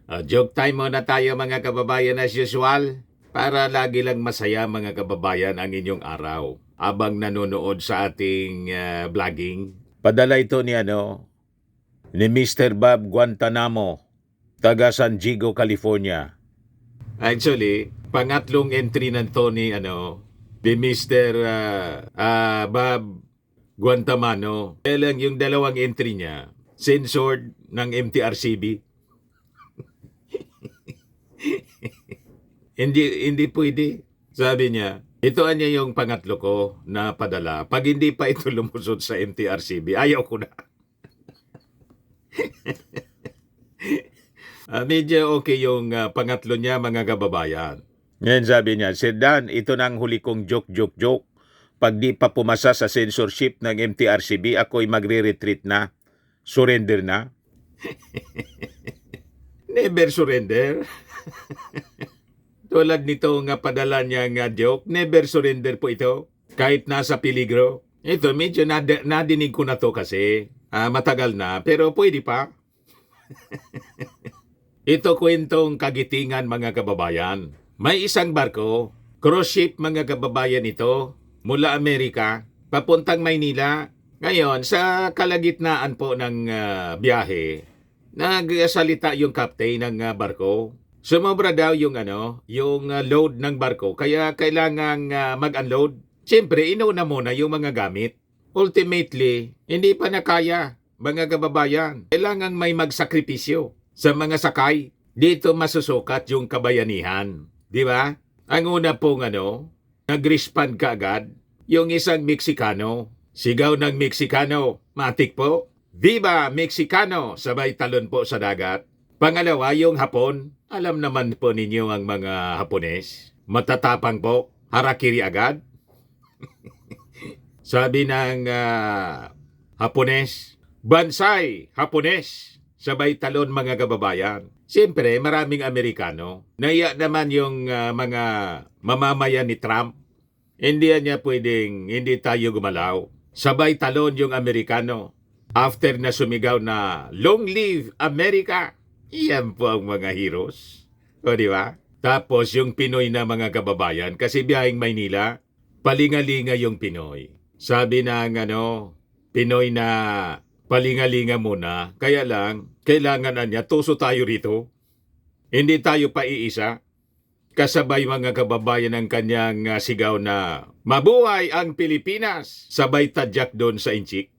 Joke time muna tayo mga kababayan as usual para lagi lang masaya mga kababayan ang inyong araw abang nanonood sa ating vlogging. Padala ito ni Mr. Bob Guantanamo, taga San Diego, California. Actually, pangatlong entry nito ni Mr. Bob Guantanamo. Kaya lang yung dalawang entry niya, censored ng MTRCB. Hindi pwede. Sabi niya, ito niya yung pangatlo ko na padala. Pag hindi pa ito lumusot sa MTRCB, ayaw ko na. Medyo okay yung pangatlo niya mga kababayan. Ngayon sabi niya, Sir Dan, ito na ang huli kong joke. Pag di pa pumasa sa censorship ng MTRCB, ako'y magre-retreat na. Surrender na. Never surrender. Tulad nito nga padala niya nga joke, never surrender po ito. Kahit nasa peligro. Ito, medyo nadinig ko na to kasi. Matagal na, pero pwede pa. Ito kwentong kagitingan mga kababayan. May isang barko, cruise ship mga kababayan ito, mula Amerika, papuntang Maynila. Ngayon, sa kalagitnaan po ng biyahe, nagsalita yung captain ng barko. Sumobra daw yung load ng barko kaya kailangang mag-unload. Siyempre, inauna muna yung mga gamit. Ultimately, hindi pa nakaya, mga kababayan. Kailangang may magsakripisyo sa mga sakay. Dito masusukat yung kabayanihan. Di ba? Ang una pong nag-respond kaagad, yung isang Meksikano. Sigaw ng Meksikano, matik po. Viva Meksikano! Sabay talon po sa dagat. Pangalawa, yung Hapon. Alam naman po ninyo ang mga Hapones. Matatapang po. Harakiri agad. Sabi ng Hapones, Bansay, Hapones. Sabay talon mga kababayan. Siyempre, maraming Amerikano. Naiya naman yung mga mamamayan ni Trump. Hindi niya pwedeng hindi tayo gumalaw. Sabay talon yung Amerikano. After na sumigaw na, Long live America! Iyan po ang mga heroes. O di ba? Tapos yung Pinoy na mga kababayan, kasi biyaheng Maynila, palingalinga yung Pinoy. Sabi ng Pinoy na palingalinga muna, kaya lang, kailangan na niya, tuso tayo rito. Hindi tayo paiisa. Kasabay mga kababayan ng kanyang sigaw na, Mabuhay ang Pilipinas! Sabay tadyak doon sa inchik.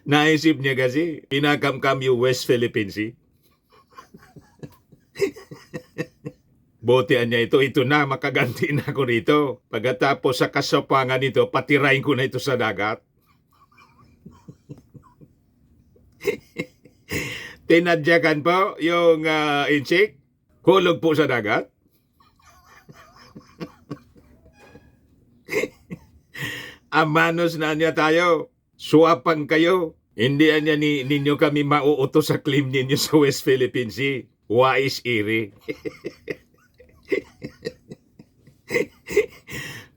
Naisip niya kasi, pinakamkam yung West Philippine Sea. Botean niya ito na, makaganti na ako rito. Pagkatapos sa kasopangan nito, patirain ko na ito sa dagat. Tinadyakan po yung inchik, hulog po sa dagat. Amanos na niya tayo. Suwapang kayo. Hindi niya ninyo kami mauutos sa claim ninyo sa West Philippine Sea. Wais iri.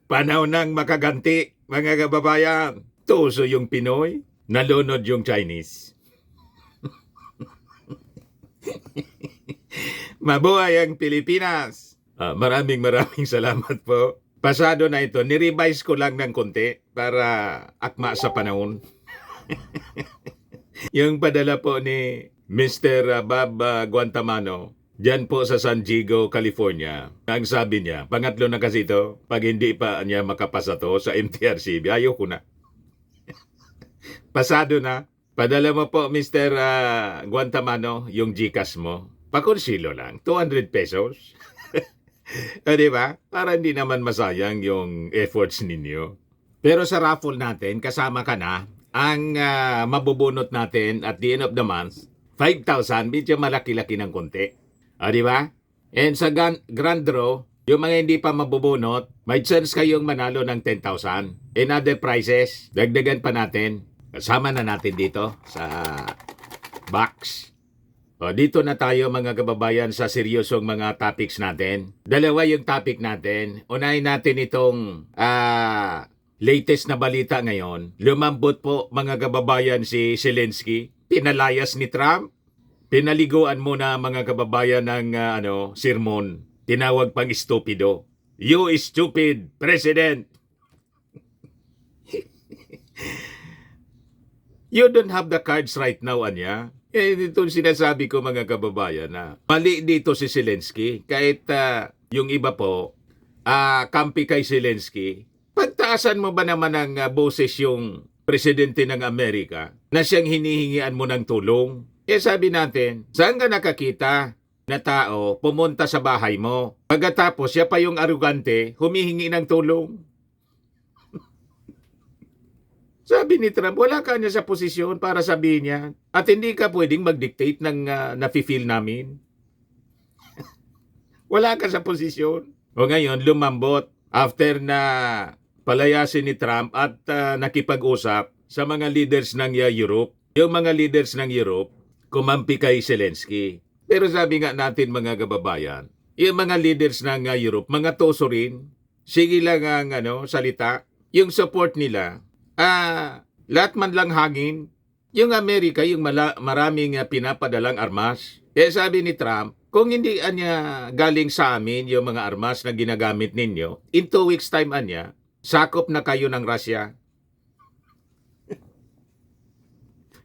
Panahon ng makaganti, mga kababayan. Tuso yung Pinoy, nalunod yung Chinese. Mabuhay ang Pilipinas. Maraming salamat po. Pasado na ito, nirevise ko lang ng konti para akma sa panahon. Yung padala po ni Mr. Bob Guantanamo, dyan po sa San Diego, California. Ang sabi niya, pangatlo na kasi ito, pag hindi pa niya makapasa to sa MTRCB, ayaw ko na. Pasado na. Padala mo po, Mr. Guantanamo, yung GCash mo. Pakonsilo lang, 200 pesos. Diba? Para hindi naman masayang yung efforts ninyo. Pero sa raffle natin, kasama ka na, ang mabubunot natin at the end of the month, 5,000, medyo malaki-laki ng konti. Diba? And sa grand draw, yung mga hindi pa mabubunot, may chance kayong manalo ng 10,000. And other prizes, dagdagan pa natin. Kasama na natin dito sa box. Dito na tayo mga kababayan sa seryosong mga topics natin. Dalawa yung topic natin. Unahin natin itong latest na balita ngayon, lumambot po mga kababayan si Zelensky, pinalayas ni Trump, pinaliguan muna mga kababayan ng sermon, tinawag pang estupido. You stupid president! You don't have the cards right now, Anya. Ito sinasabi ko mga kababayan na mali dito si Zelensky. Kahit yung iba po, kampi kay Zelensky, pagtaasan mo ba naman ng boses yung presidente ng Amerika na siyang hinihingian mo ng tulong? Sabi natin, saan ka nakakita na tao pumunta sa bahay mo? Pagkatapos siya pa yung arugante, humihingi ng tulong. Sabi ni Trump, wala ka niya sa posisyon para sabihin niya. At hindi ka pwedeng mag-dictate ng nafe-feel namin. Wala ka sa posisyon. O ngayon, lumambot after na palayasin ni Trump at nakipag-usap sa mga leaders ng Europe. Yung mga leaders ng Europe, kumampi kay Zelensky. Pero sabi nga natin mga kababayan, yung mga leaders ng Europe, mga toso rin, sige lang ang salita. Yung support nila, lahat man lang hangin, yung Amerika, yung maraming pinapadalang armas. Sabi ni Trump, kung hindi anya galing sa amin yung mga armas na ginagamit ninyo, in 2 weeks time anya, sakop na kayo ng Russia.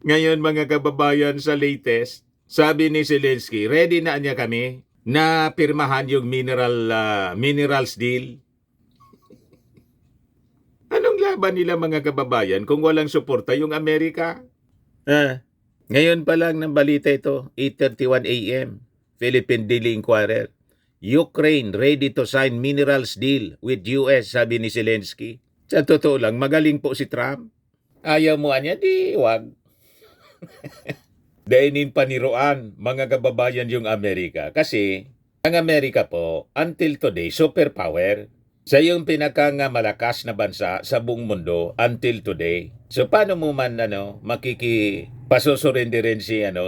Ngayon mga kababayan sa latest, sabi ni Zelensky, ready na anya kami na pirmahan yung minerals deal. Anong laban nila mga kababayan kung walang suporta yung Amerika? Ngayon pa lang ng balita ito, 8:31 a.m. Philippine Daily Inquirer. Ukraine ready to sign minerals deal with US, sabi ni Zelensky. Sa totoo lang, magaling po si Trump. Ayaw mo anya, di wag. Dainin paniruan mga kababayan yung Amerika. Kasi ang Amerika po, until today, superpower. Sa yung malakas na bansa sa buong mundo until today. So paano mo man makikipasusurrender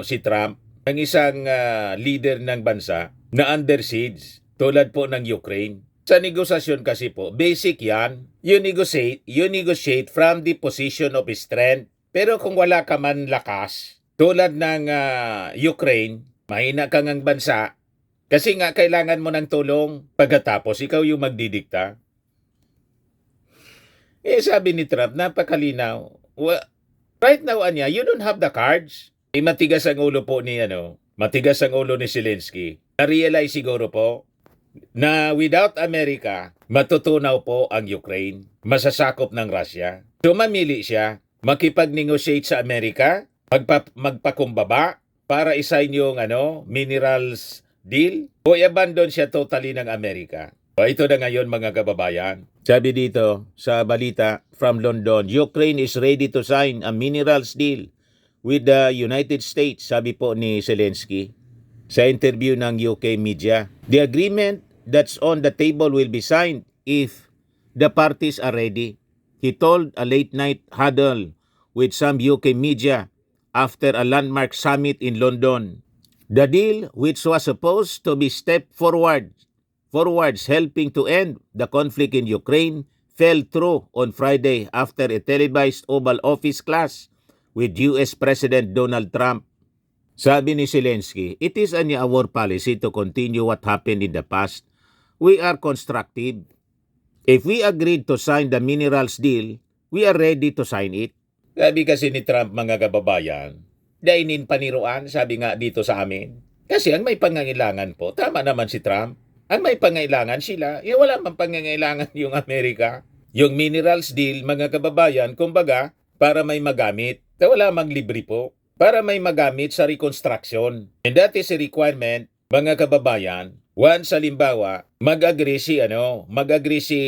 si Trump, ang isang leader ng bansa na under siege tulad po ng Ukraine. Sa negosasyon kasi po, basic yan. You negotiate from the position of strength. Pero kung wala ka man lakas, tulad ng Ukraine, mahina kang ang bansa, kasi nga kailangan mo ng tulong, pagkatapos ikaw yung magdidikta. Sabi ni Trump, napakalinaw. Right now, anya, you don't have the cards. Matigas ang ulo po matigas ang ulo ni Zelensky. Na-realize siguro po na without America, matutunaw po ang Ukraine. Masasakop ng Russia. So mamili siya, makipag-negotiate sa Amerika, magpakumbaba para isign yung minerals deal o i-abandon siya totally ng Amerika. Ito na ngayon mga kababayan. Sabi dito sa balita from London, Ukraine is ready to sign a minerals deal with the United States, sabi po ni Zelensky sa interview ng UK media. The agreement that's on the table will be signed if the parties are ready. He told a late-night huddle with some UK media after a landmark summit in London. The deal, which was supposed to be step forwards helping to end the conflict in Ukraine, fell through on Friday after a televised Oval Office clash with US President Donald Trump. Sabi ni Zelensky, it is our policy to continue what happened in the past. We are constructive. If we agreed to sign the minerals deal, we are ready to sign it. Sabi kasi ni Trump mga kababayan, dainin paniruan, sabi nga dito sa amin. Kasi ang may pangangailangan po, tama naman si Trump. Ang may pangailangan sila, wala man pangangailangan yung Amerika. Yung minerals deal, mga kababayan, kumbaga, para may magamit. Wala mang libre po. Para may magamit sa reconstruction. And that is a requirement, mga kababayan, once halimbawa, mag-agree si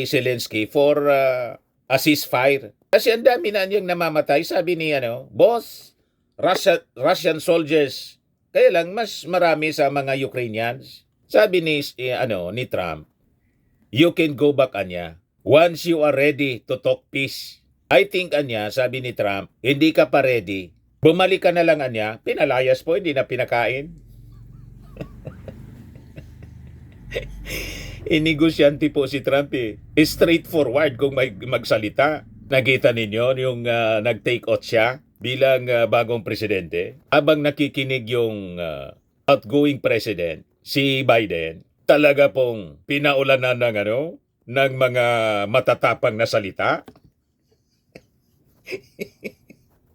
Zelensky for a ceasefire. Kasi ang dami na niyang namamatay, sabi ni boss, Russian soldiers. Kaya lang mas marami sa mga Ukrainians. Sabi ni Trump, you can go back once you are ready to talk peace. I think sabi ni Trump, hindi ka pa ready. Bumalik ka na lang pinalayas po, hindi na pinakain. Inigosyante po si Trump Straightforward kung magsalita. Nakita ninyo yung nag-take out siya bilang bagong presidente? Habang nakikinig yung outgoing president, si Biden, talaga pong pinaulanan ng ng mga matatapang na salita.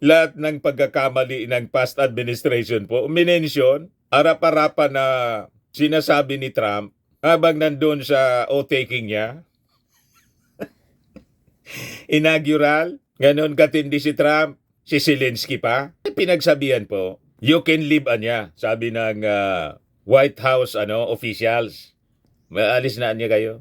Lahat ng pagkakamali ng past administration po, minensyon, arap-arapan na sinasabi ni Trump habang nandun sa o-taking niya. Inaugural, ganon katindi si Trump, si Zelensky pa. Pinagsabihan po, you can leave niya, sabi ng White House officials. Maalis na niya kayo.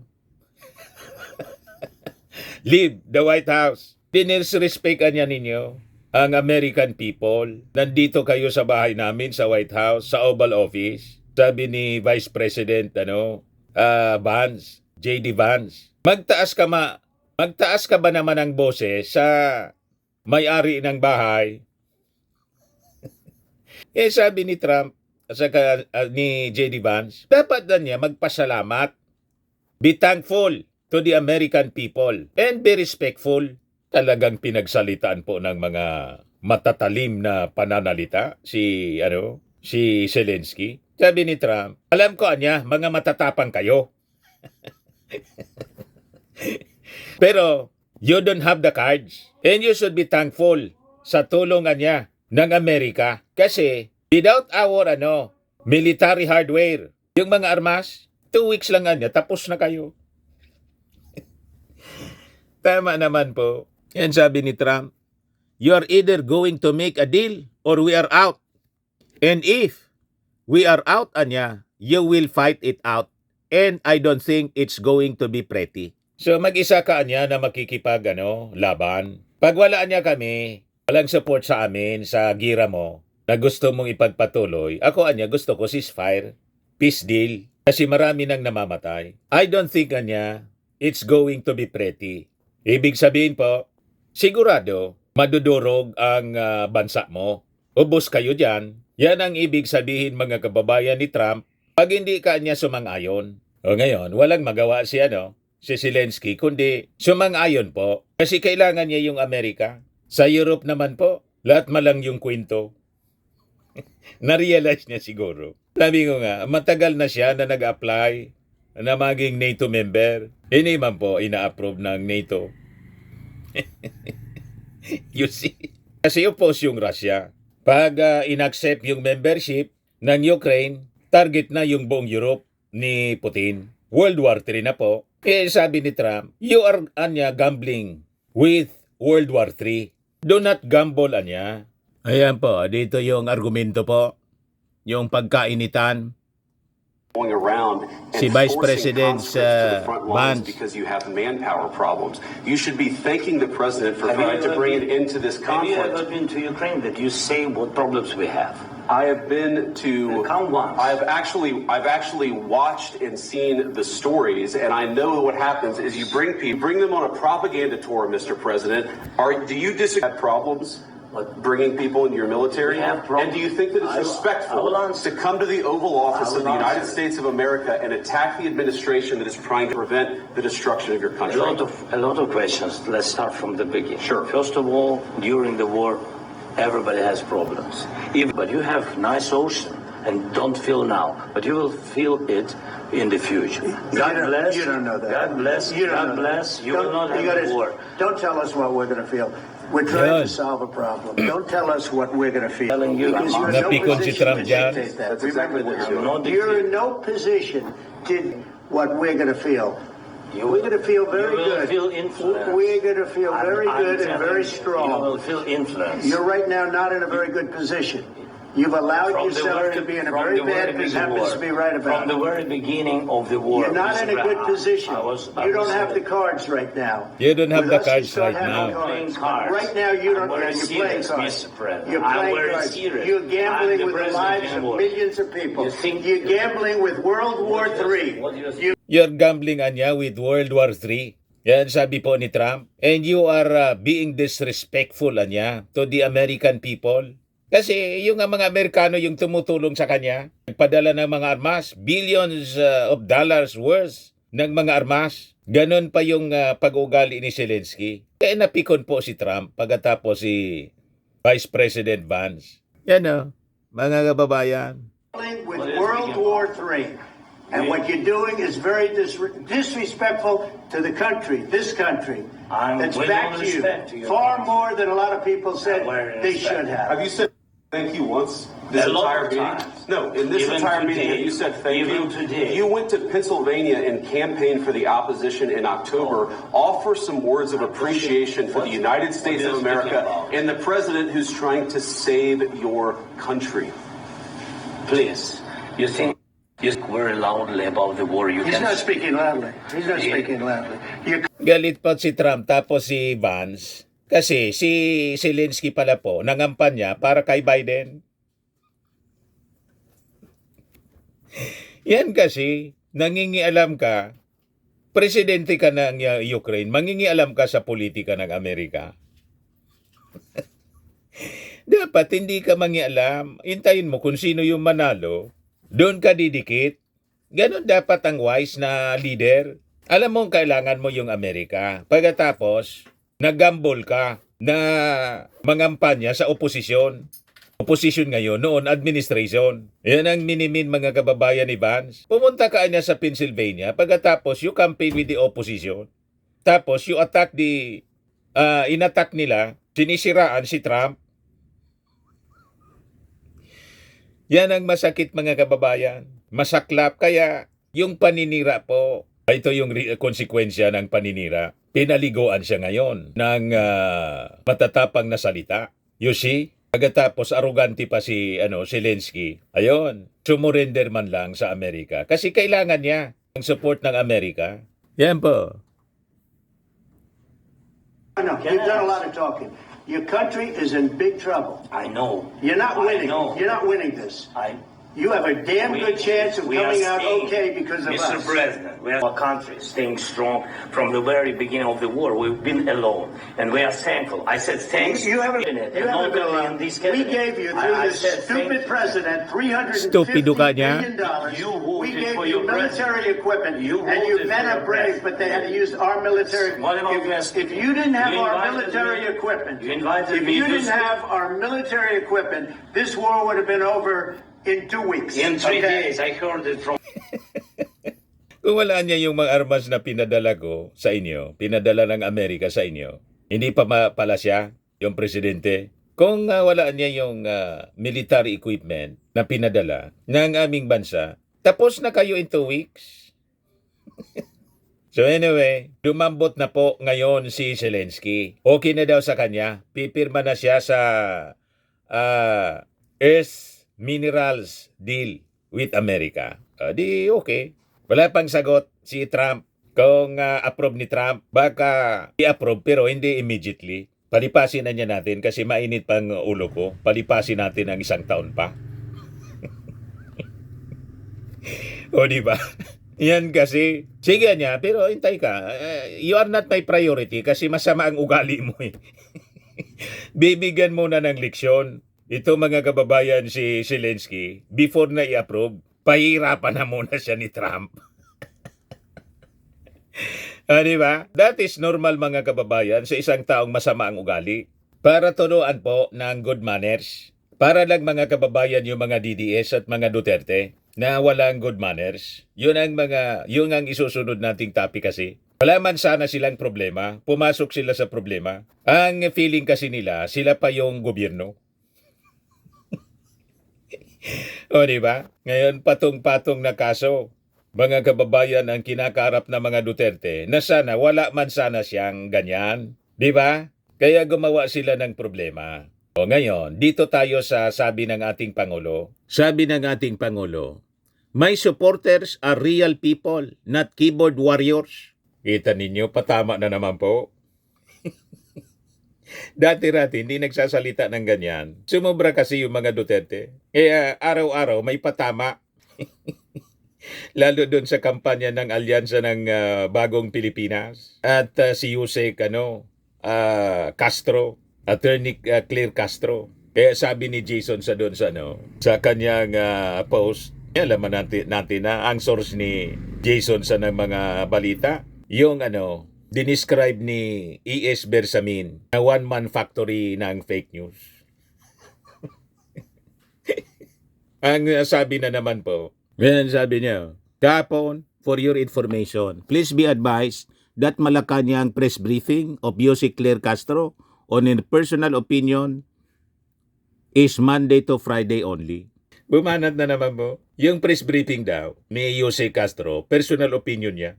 Leave the White House. Disrespect niya ninyo ang American people. Nandito kayo sa bahay namin sa White House, sa Oval Office. Sabi ni Vice President Vance, J.D. Vance, magtaas ka ba naman ng boses sa may-ari ng bahay? Sabi ni Trump, ni J.D. Vance, dapat na niya magpasalamat. Be thankful to the American people and be respectful. Talagang pinagsalitaan po ng mga matatalim na pananalita si Zelensky. Sabi ni Trump, alam ko mga matatapang kayo. Pero you don't have the cards and you should be thankful sa tulungan niya ng Amerika kasi without our military hardware, yung mga armas, 2 weeks lang tapos na kayo. Tama naman po. Yan sabi ni Trump, you are either going to make a deal or we are out. And if we are out, you will fight it out. And I don't think it's going to be pretty. So mag-isa ka na makikipag laban. Pag wala kami, walang support sa amin sa gira mo na gusto mong ipagpatuloy, ako gusto ko ceasefire, peace deal, kasi marami nang namamatay. I don't think it's going to be pretty. Ibig sabihin po, sigurado, madudurog ang bansa mo. Ubos kayo dyan. Yan ang ibig sabihin mga kababayan ni Trump pag hindi ka sumang-ayon. O ngayon, walang magawa si Zelensky, kundi sumang-ayon po. Kasi kailangan niya yung Amerika. Sa Europe naman po, lahat malang yung kwento. Na-realize niya siguro. Sabi ko nga, matagal na siya na nag-apply na maging NATO member. Hindi man po ina-approve ng NATO. You see? Kasi oppose yung Russia. Pag inaccept yung membership ng Ukraine, target na yung buong Europe ni Putin. World War III na po. Sabi ni Trump, you are gambling with World War III. Do not gamble Ayan po, dito yung argumento po. Yung pagkainitan. Going around Si and Vice forcing President conscripts to the front lines Vance. because you have manpower problems. You should be thanking the president for trying to bring it into this Have you conflict. ever been to Ukraine that you say what problems we have? I have been to. Count once. I've actually watched and seen the stories, and I know what happens is you bring them on a propaganda tour, Mr. President. Do you disagree? Have problems? Bringing people into your military? We have And do you think that it's I will respectful answer. to come to the Oval Office I of will the United answer. States of America and attack the administration that is trying to prevent the destruction of your country? A lot of questions. Let's start from the beginning. Sure. First of all, during the war, everybody has problems. But you have nice ocean and don't feel now, but you will feel it in the future. God bless. You don't know that. God bless. You don't God know bless. that. You will not You have gotta- a war. Don't tell us what we're going to feel. We're trying Yan. to solve a problem. Don't tell us what we're going to feel. Telling you, Because I'm you're in no Napikon si position Trump to dyan. dictate that. That's exactly what Remember you're that. doing. You're in no position to what we're going to feel. You We're going to feel very you will good. feel influenced. We're going to feel very I'm good and telling very you, You strong. will feel influence. You're right now not in a very good position. You've allowed From the yourself very- to be in a from very the bad very position. beginning Happens to be right From about the it. very beginning of the war. You're not in a good position. You don't have the cards right now. You don't have With the us, you cards start right having now. Playing cards. Right now, you don't. I'm very You're playing serious, cards. Mr. President. You're I'm playing very cards. serious. You're gambling I'm the with the president lives in of war. millions of people. You think- You're gambling with World War III. What do you You're gambling with World War III. Yan sabi po ni Trump. And you are being disrespectful to the American people. Kasi yung mga Amerikano yung tumutulong sa kanya, nagpadala ng mga armas, billions of dollars worth ng mga armas. Ganon pa yung pag-ugali ni Zelensky. Kaya napikon po si Trump pagkatapos si Vice President Vance. Yan o, mga kababayan. with World War III. And what you're doing is very disrespectful to the country, this country. I'm It's with back all to you. respect to your Far country. more than a lot of people said Very they respect. should have. Have you said thank you once this A lot entire of meeting? times. No, in this Even entire meeting, today, have you said thank even you? today. You went to Pennsylvania and campaigned for the opposition in October. Offer some words of appreciation for the United States of America and the president who's trying to save your country. Please, you think you speak very loudly about the war. You He's can not speaking loudly. He's not speaking loudly. You Galit pa si Trump tapos si Vance. Kasi si Zelensky pala po nangampanya para kay Biden. Yan kasi, nangingialam ka, presidente ka ng Ukraine, mangingialam ka sa politika ng Amerika. Dapat hindi ka mangialam, hintayin mo kung sino yung manalo, doon ka didikit. Ganon dapat ang wise na leader. Alam mo kailangan mo yung Amerika. Pagkatapos, nag-gamble ka na mangampanya sa oposisyon. Oposisyon ngayon, noon administration. Yan ang minimin mga kababayan ni Vance. Pumunta ka niya sa Pennsylvania, pagkatapos you campaign with the opposition. Tapos you attack inattack nila, sinisiraan si Trump. Yan ang masakit mga kababayan. Masaklap, kaya yung paninira po, ito yung konsekwensya ng paninira. Pinaliguan siya ngayon ng matatapang na salita. You see? Pagkatapos arugante pa si Zelensky. Ayun, sumurrender man lang sa Amerika kasi kailangan niya ang support ng Amerika. Yan po. No, you've done a lot of talking. Your country is in big trouble. I know. You're not winning. I know. You're not winning this. I You have a damn good chance of we are coming out staying, okay because of Mr. us. President, we are a country staying strong from the very beginning of the war. We've been alone, and we are thankful. I said thanks. You haven't, Cabinet, you and haven't not been only allowed. in this We cabinet. gave you, through I this said stupid thank you. president, $350 Stupido ka niya. billion. You voted We gave for you your military equipment, You and you've voted been for a your brave, president. but they had to use our military. What about West? If you didn't have You our invited military me- equipment, you invited if me you to didn't speak. have our military equipment, this war would have been over in 2 weeks. In 3 okay? days, I heard it from Kung wala niya yung mga armas na pinadala ko sa inyo, pinadala ng Amerika sa inyo, hindi pa pala siya, yung presidente. Kung wala niya yung military equipment na pinadala ng aming bansa, tapos na kayo in 2 weeks. So anyway, lumambot na po ngayon si Zelensky. Okay na daw sa kanya. Pipirma na siya sa Earth Minerals deal with America. Di okay. Wala pang sagot si Trump. Kung approve ni Trump, baka i-approve pero hindi immediately. Palipasin na niya natin kasi mainit pang ulo ko. Palipasin natin ang 1 taon pa. O di ba? Yan kasi. Sige niya, pero hintay ka. You are not my priority kasi masama ang ugali mo eh. Bibigyan mo na ng leksyon. Ito mga kababayan si Zelensky, before na i-approve, pahirapan na muna siya ni Trump. Di ba? That is normal mga kababayan sa isang taong masama ang ugali. Para turuan po ng good manners. Para lang mga kababayan yung mga DDS at mga Duterte na walang good manners. Yun ang isusunod nating topic kasi. Wala man sana silang problema, pumasok sila sa problema. Ang feeling kasi nila, sila pa yung gobyerno. O di ba? Ngayon patong-patong na kaso. Mga kababayan ang kinakaharap na mga Duterte na sana wala man sana siyang ganyan. Di ba? Kaya gumawa sila ng problema. O ngayon, dito tayo sa sabi ng ating Pangulo. Sabi ng ating Pangulo, my supporters are real people, not keyboard warriors. Kita ninyo, patama na naman po. Dati-rati, hindi nagsasalita ng ganyan. Sumobra kasi yung mga Duterte. Kaya araw-araw may patama. Lalo doon sa kampanya ng alyansa ng Bagong Pilipinas. At si Yusek Castro, Attorney Claire Castro. Kaya sabi ni Jason sa doon sa kanyang post, alaman natin na ang source ni Jason sa ng mga balita, yung dinescribe ni E.S. Bersamin na one-man factory ng fake news. Ang sabi na naman po, yan sabi niya, kahapon, for your information, please be advised that Malacanang press briefing of Jose Claire Castro on a personal opinion is Monday to Friday only. Bumanat na naman po, yung press briefing daw ni Jose Castro, personal opinion niya.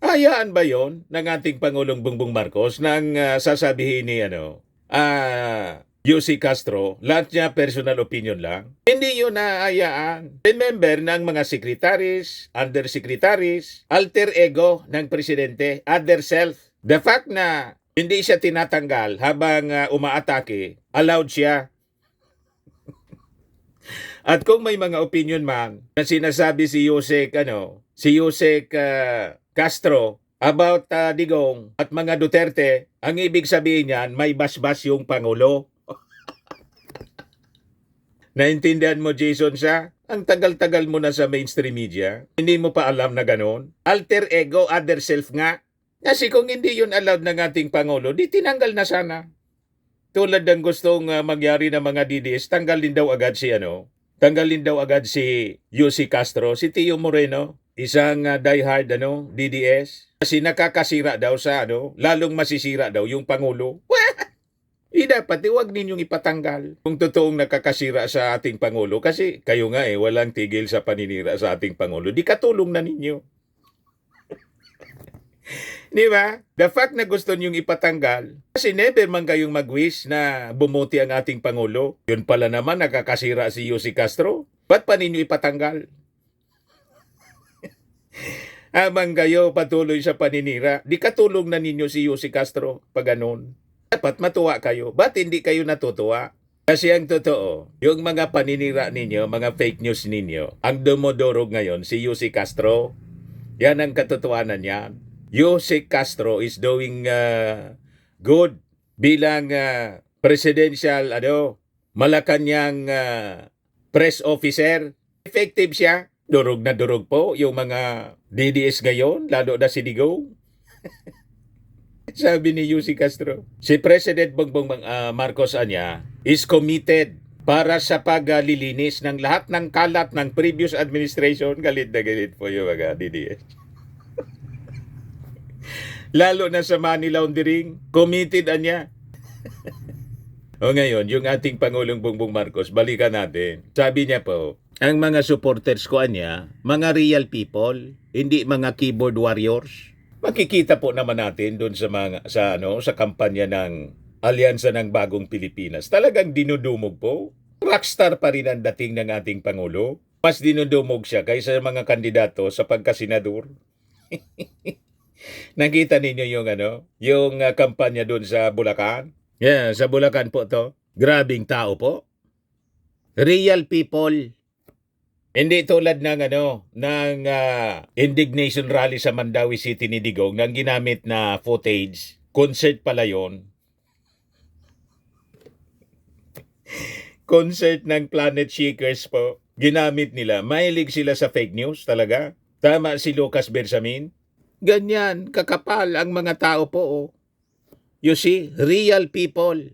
Hayaan ba yon ng ating Pangulong Bongbong Marcos nang sasabihin ni Jose Castro, lahat niya personal opinion lang? Hindi yun nahayaan. Remember ng mga secretaries, undersecretaries, alter ego ng presidente, other self. The fact na hindi siya tinatanggal habang umaatake, allowed siya. At kung may mga opinion man na sinasabi si Jose Castro about Digong at mga Duterte, ang ibig sabihin niyan, may basbas yung Pangulo. Naintindihan mo, Jason, siya? Ang tagal-tagal mo na sa mainstream media, hindi mo pa alam na ganon? Alter ego, other self nga. Kasi kung hindi yun allowed ng ating Pangulo, di tinanggal na sana. Tulad ng gustong magyari ng mga DDS, tanggalin daw agad si Jose Castro, si Tio Moreno, isang diehard DDS. Kasi nakakasira daw sa lalong masisira daw yung Pangulo. Dapat huwag ninyong ipatanggal kung totoong nakakasira sa ating Pangulo. Kasi kayo nga walang tigil sa paninira sa ating Pangulo. Di katulong na ninyo. Di ba? The fact na gusto niyong ipatanggal, kasi never man kayong mag-wish na bumuti ang ating Pangulo. Yun pala naman nakakasira si Jose Castro. Ba't pa ninyo ipatanggal? Habang kayo patuloy sa paninira, di katulong na ninyo si Jose Castro pag ganun. Dapat matuwa kayo. Ba't hindi kayo natutuwa? Kasi ang totoo, yung mga paninira ninyo, mga fake news ninyo, ang dumodorog ngayon si Jose Castro. Yan ang katotohanan niya. Jose Castro is doing good bilang presidential Malacanang press officer. Effective siya. Durog na durog po yung mga DDS ngayon, lalo na si Digong. Sabi ni Jose Castro, si President Bongbong Marcos is committed para sa paglilinis ng lahat ng kalat ng previous administration. Galit na galit po yung mga DDS. Lalo na sa money laundering, committed niya. O ngayon, yung ating Pangulong Bongbong Marcos, balikan natin. Sabi niya po, ang mga supporters ko mga real people, hindi mga keyboard warriors. Makikita po naman natin doon sa kampanya ng Alyansa ng Bagong Pilipinas. Talagang dinudumog po. Rockstar pa rin ang dating ng ating Pangulo. Mas dinudumog siya kaysa mga kandidato sa pagkasenador. Nakita ninyo yung kampanya doon sa Bulacan? Yeah, sa Bulacan po to. Grabing tao po. Real people. Hindi tulad ng indignation rally sa Mandawi City ni Digong nang ginamit na footage. Concert pala yon. Concert ng Planet Shakers po. Ginamit nila. Mahilig sila sa fake news talaga. Tama si Lucas Bersamin. Ganyan, kakapal ang mga tao po. You see, real people.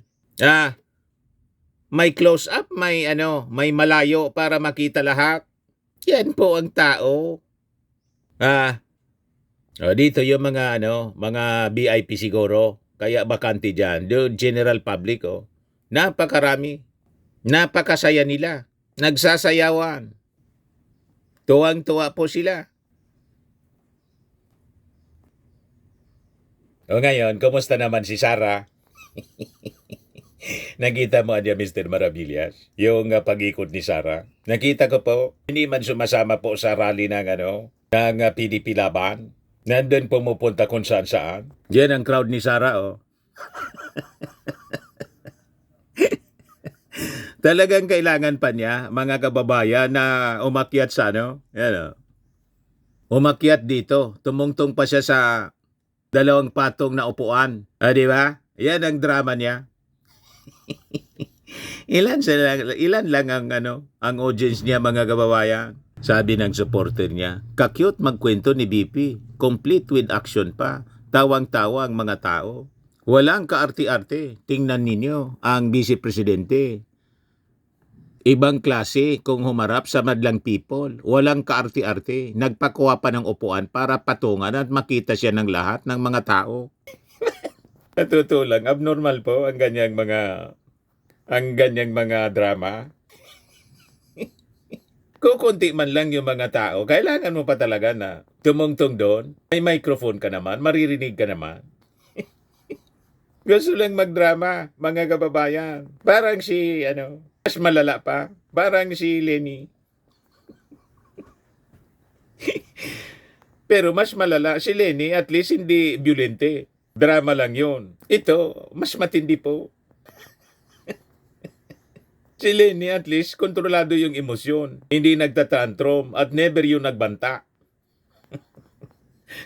May close up, may malayo para makita lahat. Yan po ang tao. Dito yung mga VIP siguro, kaya bakante diyan. Doon general public napakarami. Napakasaya nila. Nagsasayawan. Tuwang-tuwa po sila. Ngayon, kumusta naman si Sara? Nakita mo Mr. Maravillas, yung pag-ikot ni Sara. Nakita ko po, hindi man sumasama po sa rally ng PDP Laban. Nandun pumupunta kung saan-saan. Diyan ang crowd ni Sara, Talagang kailangan pa niya, mga kababayan, na umakyat sa umakyat dito. Tumungtong pa siya sa 2 patong na upuan. Di ba? Yan ang drama niya. Ilan lang ang audience niya, mga kababayan. Sabi ng supporter niya, "Ka-cute magkwento ni BP. Complete with action pa. Tawang-tawa ang mga tao. Walang kaarte-arte. Tingnan ninyo ang Vice Presidente. Ibang klase kung humarap sa madlang people. Walang kaarte-arte. Nagpakuha pa ng upuan para patungan at makita siya ng lahat ng mga tao." Natuto lang, abnormal po ang ganyang mga drama. Kukunti man lang yung mga tao, kailangan mo pa talaga na tumungtong doon. May microphone ka naman, maririnig ka naman. Gusto lang magdrama, mga kababayan. Parang mas malala pa. Parang si Lenny. Pero mas malala, si Lenny at least hindi violente. Drama lang yun. Ito, mas matindi po. Si Lenny at least kontrolado yung emosyon. Hindi nagtatantrum at never yung nagbanta.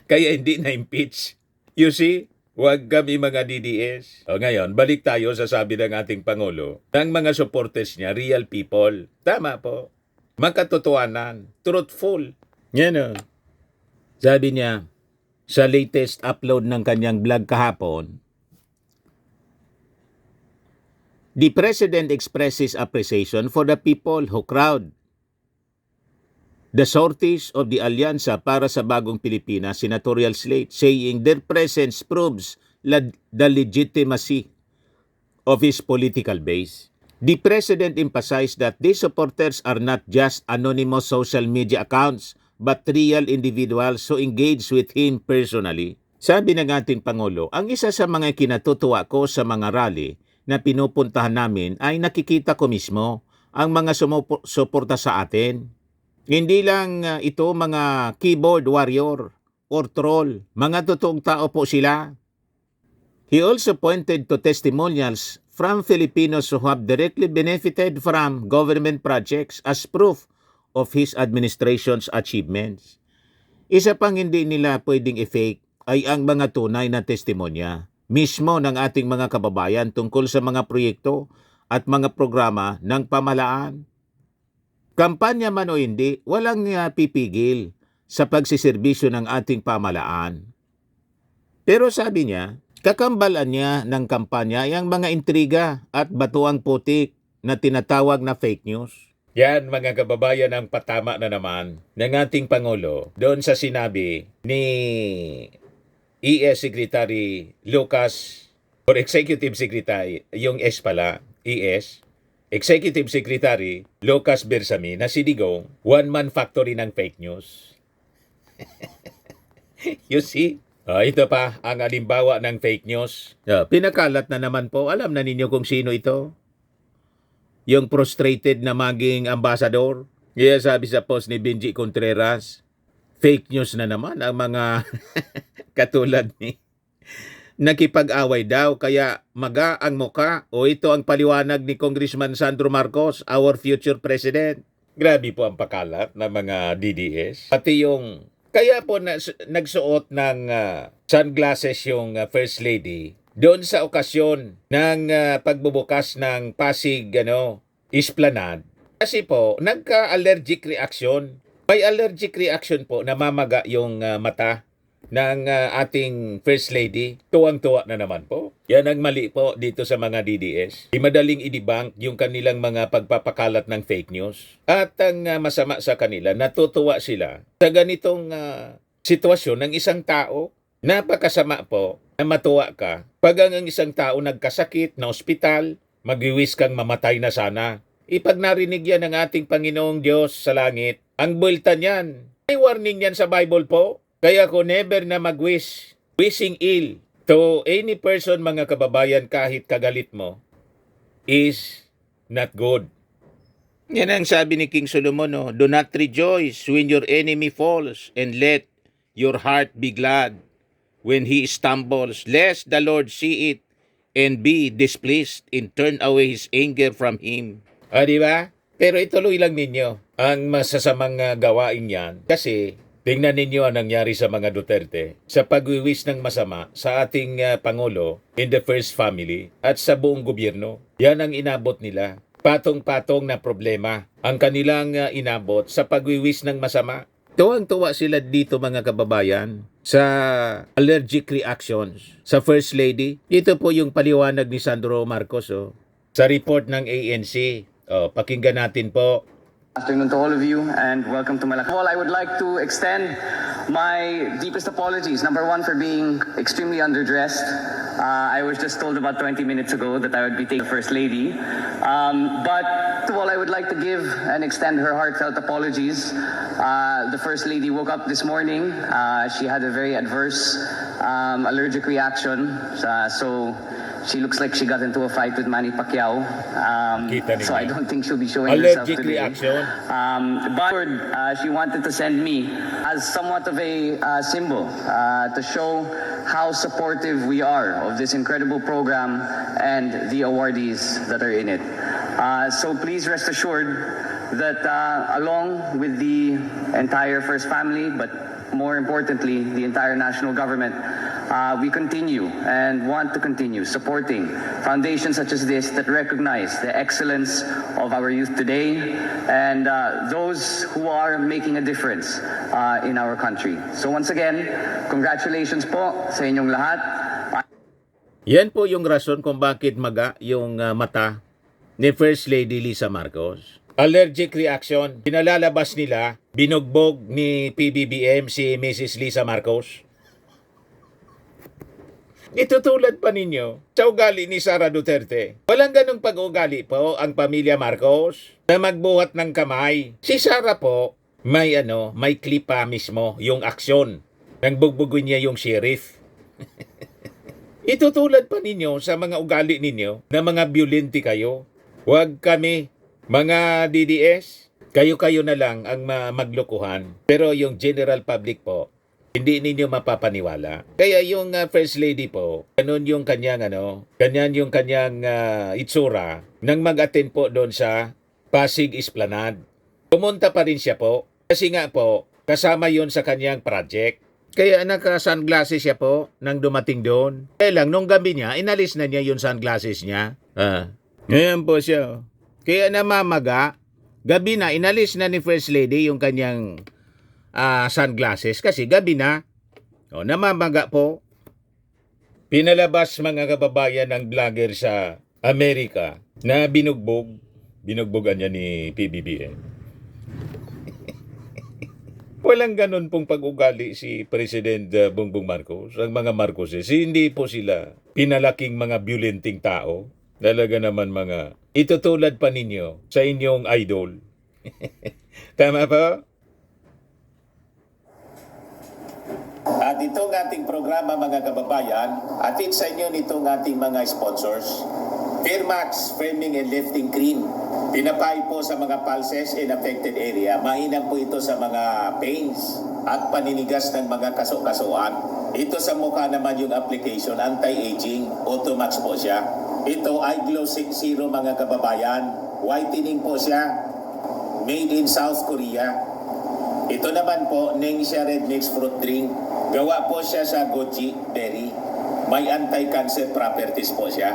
Kaya hindi na-impeach. You see? Huwag kami mga DDS. O ngayon, balik tayo sa sabi ng ating Pangulo. Ang mga supporters niya, real people. Tama po. Magkatotohanan. Truthful. Yan o. Sabi niya, sa latest upload ng kanyang vlog kahapon, the President expresses appreciation for the people who crowd the sorties of the Alyansa para sa Bagong Pilipinas senatorial slate, saying their presence proves the legitimacy of his political base. The President emphasized that these supporters are not just anonymous social media accounts, but real individuals who engage with him personally. Sabi ng ating Pangulo, ang isa sa mga kinatutuwa ko sa mga rally na pinupuntahan namin ay nakikita ko mismo ang mga sumuporta sa atin. Hindi lang ito mga keyboard warrior or troll. Mga totoong tao po sila. He also pointed to testimonials from Filipinos who have directly benefited from government projects as proof of his administration's achievements. Isa pang hindi nila pwedeng i-fake ay ang mga tunay na testimonya mismo ng ating mga kababayan tungkol sa mga proyekto at mga programa ng pamahalaan. Kampanya man o hindi, walang pipigil sa pagsiserbisyo ng ating pamahalaan. Pero sabi niya, kakambalan niya ng kampanya ay ang mga intriga at batuang putik na tinatawag na fake news. Yan mga kababayan ang patama na naman ng ating Pangulo doon sa sinabi ni ES Secretary Lucas or Executive Secretary, yung S pala, ES, Executive Secretary Lucas Bersami na si Digong, one-man factory ng fake news. You see? Ito pa ang halimbawa ng fake news. Pinakalat na naman po. Alam na ninyo kung sino ito? Yung frustrated na maging ambasador. Kaya sabi sa post ni Benji Contreras, fake news na naman ang mga katulad ni nakipag-away daw kaya maga ang muka o ito ang paliwanag ni Congressman Sandro Marcos, our future president. Grabe po ang pakalat ng mga DDS. Pati yung kaya po nagsuot ng sunglasses yung First Lady doon sa okasyon ng pagbubukas ng Pasig Esplanade. Kasi po nagka-allergic reaction. May allergic reaction po, namamaga yung mata ng ating First Lady. Tuwang-tuwa na naman po. Yan ang mali po dito sa mga DDS. Di madaling i-debunk yung kanilang mga pagpapakalat ng fake news. At ang masama sa kanila, natutuwa sila sa ganitong sitwasyon ng isang tao. Napakasama po na matuwa ka pag ang isang tao nagkasakit na ospital, magwiwis kang mamatay na sana. Ipag narinig yan ng ating Panginoong Diyos sa langit, ang bulta niyan. May warning yan sa Bible po. Kaya ko never na wishing ill to any person, mga kababayan, kahit kagalit mo, is not good. Yan ang sabi ni King Solomon, do not rejoice when your enemy falls, and let your heart be glad when he stumbles, lest the Lord see it and be displeased and turn away his anger from him. Di ba? Pero ituloy lang ninyo ang masasamang gawain yan kasi tingnan ninyo ang nangyari sa mga Duterte sa pagwiwis ng masama sa ating Pangulo in the first family at sa buong gobyerno. Yan ang inabot nila. patong-patong na problema ang kanilang inabot sa pagwiwis ng masama. Tuwang-tuwa sila dito mga kababayan sa allergic reactions sa First Lady. Ito po yung paliwanag ni Sandro Marcos sa report ng ANC. Pakinggan natin po. Afternoon to all of you and welcome to Malacca. Well, I would like to extend my deepest apologies. Number one, for being extremely underdressed. I was just told about 20 minutes ago that I would be taking the First Lady. But first of all, I would like to give and extend her heartfelt apologies. The First Lady woke up this morning. She had a very adverse allergic reaction. So she looks like she got into a fight with Manny Pacquiao. Kita ninyo. So I don't think she'll be showing herself Allergic today. reaction. But she wanted to send me as somewhat of a symbol to show how supportive we are of this incredible program and the awardees that are in it. So please rest assured that along with the entire First family, but more importantly, the entire national government, we continue and want to continue supporting foundations such as this that recognize the excellence of our youth today and those who are making a difference in our country. So once again, congratulations po sa inyong lahat. Yan po yung rason kung bakit maga yung mata ni First Lady Lisa Marcos. Allergic reaction. Pinalalabas nila, binugbog ni PBBM si Mrs. Lisa Marcos. Itutulad pa ninyo sa ugali ni Sara Duterte. Walang ganong pag-ugali po ang pamilya Marcos na magbuhat ng kamay. Si Sara po, may clip pa mismo yung aksyon nang bugbugin niya yung sheriff. Itutulad pa ninyo sa mga ugali ninyo na mga violente kayo. Huwag kami, mga DDS, kayo-kayo na lang ang maglokohan. Pero yung general public po, hindi ninyo mapapaniwala. Kaya yung First Lady po, ganun yung kanyang itsura nang mag-attend po doon sa Pasig Esplanade. Pumunta pa rin siya po kasi nga po kasama yon sa kanyang project. Kaya naka-sunglasses siya po nang dumating doon. Kaya lang nung gabi niya, inalis na niya yung sunglasses niya. Ngayon po siya. Kaya namamaga, gabi na, inalis na ni First Lady yung kanyang sunglasses kasi gabi na. Namamaga po. Pinalabas mga kababayan ng vlogger sa Amerika na binugbogan niya ni PBBM. Walang ganun pong pag-ugali si President Bongbong Marcos. Ang mga Marcoses, hindi po sila pinalaking mga violenting tao. Talaga naman mga itutulad pa ninyo sa inyong idol. Tama po? At itong ating programa mga kababayan, atid sa inyo nitong ating mga sponsors. Fairmax Framing and Lifting Cream. Pinapay po sa mga pulses in affected area. Mainam po ito sa mga pains at paninigas ng mga kaso-kasuan. Ito sa mukha naman yung application, anti-aging, Automax po siya. Ito ay Glow 60 mga kababayan. Whitening po siya. Made in South Korea. Ito naman po, Ningxia Red Mix Fruit Drink. Gawa po siya sa goji berry. May anti-cancer properties po siya.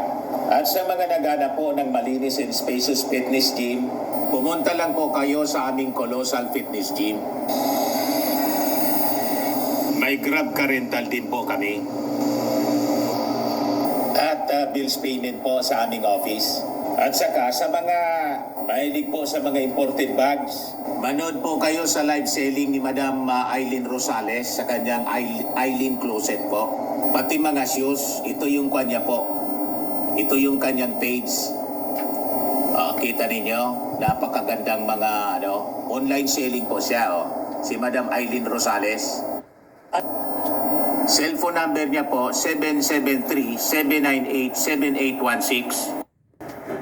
At sa mga nagana po ng malinis and spacious fitness gym, pumunta lang po kayo sa aming Colossal Fitness Gym. May Grab ka rental din po kami. At bills payment po sa aming office. At saka sa mga mahilig po sa mga imported bags, manood po kayo sa live selling ni Madam Aileen Rosales sa kanyang Aileen Closet po. Pati mga shoes, ito yung kanya po. Ito yung kanyang page. Kita ninyo, napakagandang mga online selling po siya. Si Madam Aileen Rosales. At cellphone number niya po, 773-798-7816.